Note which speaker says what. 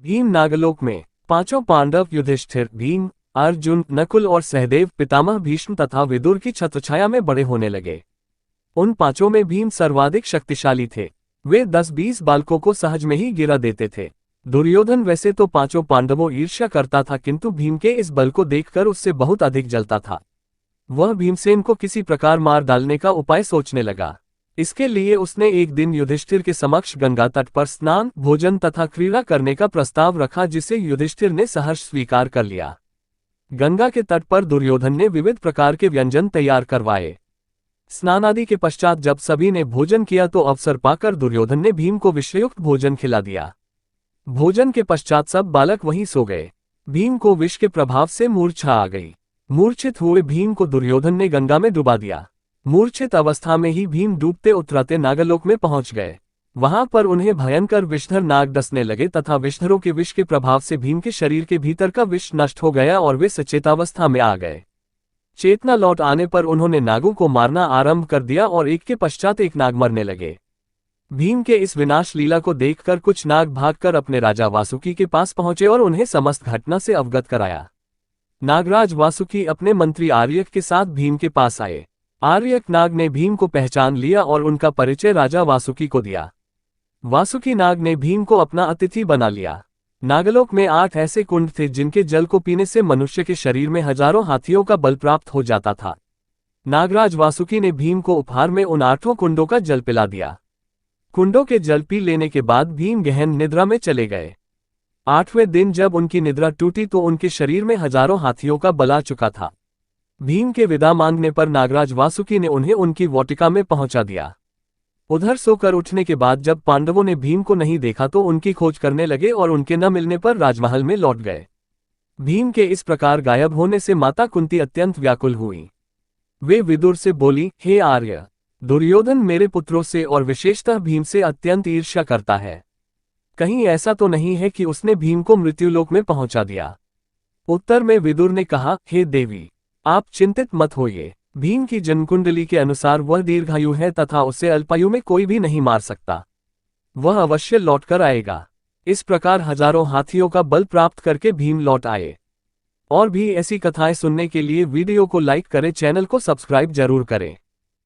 Speaker 1: भीम नागलोक में पांचों पांडव युधिष्ठिर, भीम, अर्जुन, नकुल और सहदेव, पितामह भीष्म तथा विदुर की छत्रछाया में बड़े होने लगे। उन पांचों में भीम सर्वाधिक शक्तिशाली थे। वे 10-20 बालकों को सहज में ही गिरा देते थे। दुर्योधन वैसे तो पांचों पांडवों ईर्ष्या करता था, किंतु भीम के इस बल को देखकर उससे बहुत अधिक जलता था। वह भीमसेन को किसी प्रकार मार डालने का उपाय सोचने लगा। इसके लिए उसने एक दिन युधिष्ठिर के समक्ष गंगा तट पर स्नान, भोजन तथा क्रीड़ा करने का प्रस्ताव रखा, जिसे युधिष्ठिर ने सहर्ष स्वीकार कर लिया। गंगा के तट पर दुर्योधन ने विविध प्रकार के व्यंजन तैयार करवाए। स्नान आदि के पश्चात जब सभी ने भोजन किया तो अवसर पाकर दुर्योधन ने भीम को विषयुक्त भोजन खिला दिया। भोजन के पश्चात सब बालक वहीं सो गए। भीम को विष के प्रभाव से मूर्छा आ गई। मूर्छित हुए भीम को दुर्योधन ने गंगा में डुबा दिया। मूर्छित अवस्था में ही भीम डूबते उतराते नागलोक में पहुंच गए। वहां पर उन्हें भयंकर विषधर नाग डसने लगे तथा विषधरों के विष के प्रभाव से भीम के शरीर के भीतर का विष नष्ट हो गया और वे सचेतावस्था में आ गए। चेतना लौट आने पर उन्होंने नागों को मारना आरंभ कर दिया और एक के पश्चात एक नाग मरने लगे। भीम के इस विनाश लीला को देखकर कुछ नाग भागकर अपने राजा वासुकी के पास पहुंचे और उन्हें समस्त घटना से अवगत कराया। नागराज वासुकी अपने मंत्री आर्यक के साथ भीम के पास आए। आर्यक नाग ने भीम को पहचान लिया और उनका परिचय राजा वासुकी को दिया। वासुकी नाग ने भीम को अपना अतिथि बना लिया। नागलोक में 8 ऐसे कुंड थे जिनके जल को पीने से मनुष्य के शरीर में हजारों हाथियों का बल प्राप्त हो जाता था। नागराज वासुकी ने भीम को उपहार में उन 8 कुंडों का जल पिला दिया। कुंडों के जल पी लेने के बाद भीम गहन निद्रा में चले गए। 8वें दिन जब उनकी निद्रा टूटी तो उनके शरीर में हजारों हाथियों का बल आ चुका था। भीम के विदा मांगने पर नागराज वासुकी ने उन्हें उनकी वाटिका में पहुंचा दिया। उधर सोकर उठने के बाद जब पांडवों ने भीम को नहीं देखा तो उनकी खोज करने लगे और उनके न मिलने पर राजमहल में लौट गए। भीम के इस प्रकार गायब होने से माता कुंती अत्यंत व्याकुल हुई। वे विदुर से बोली, हे आर्य, दुर्योधन मेरे पुत्रों से और विशेषतः भीम से अत्यंत ईर्ष्या करता है। कहीं ऐसा तो नहीं है कि उसने भीम को मृत्युलोक में पहुंचा दिया। उत्तर में विदुर ने कहा, हे देवी, आप चिंतित मत होइए। भीम की जन्मकुंडली के अनुसार वह दीर्घायु है तथा उसे अल्पायु में कोई भी नहीं मार सकता। वह अवश्य लौटकर आएगा। इस प्रकार हजारों हाथियों का बल प्राप्त करके भीम लौट आए। और भी ऐसी कथाएं सुनने के लिए वीडियो को लाइक करें, चैनल को सब्सक्राइब जरूर करें।